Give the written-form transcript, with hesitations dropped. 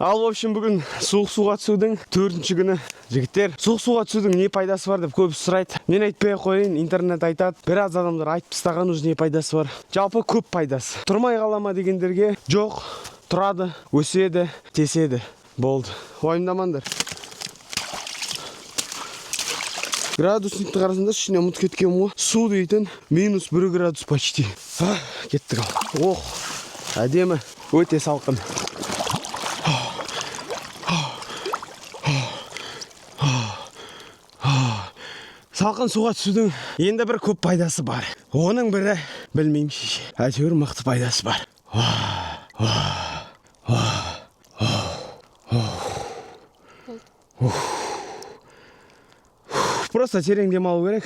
Ал, в общем, бүгін суық суға түсудің 4-ші күні. Жігіттер, суық суға түсудің не пайдасы бар деп көбісі сұрайды. Мен айтпай қояйын, интернет айтады. Біраз адамдар айтып тастаған уже не пайдасы бар. Жалпы көп пайдасы. Тұрмай қалама дегендерге жоқ, тұрады, өседі, теседі. Болды. Уайымдамаңдар. Градусникті қарасында ішіне ұмыт кеткен ғой. Су дейтін -1 градус почти. Кеттік ал. Ох, әдемі, өте салқын. Салқын суға түсудің енді бір көп пайдасы бар. Оның бірі, білмеймін шеше. Әйтеуір мықты пайдасы бар. Просто терең демалу керек.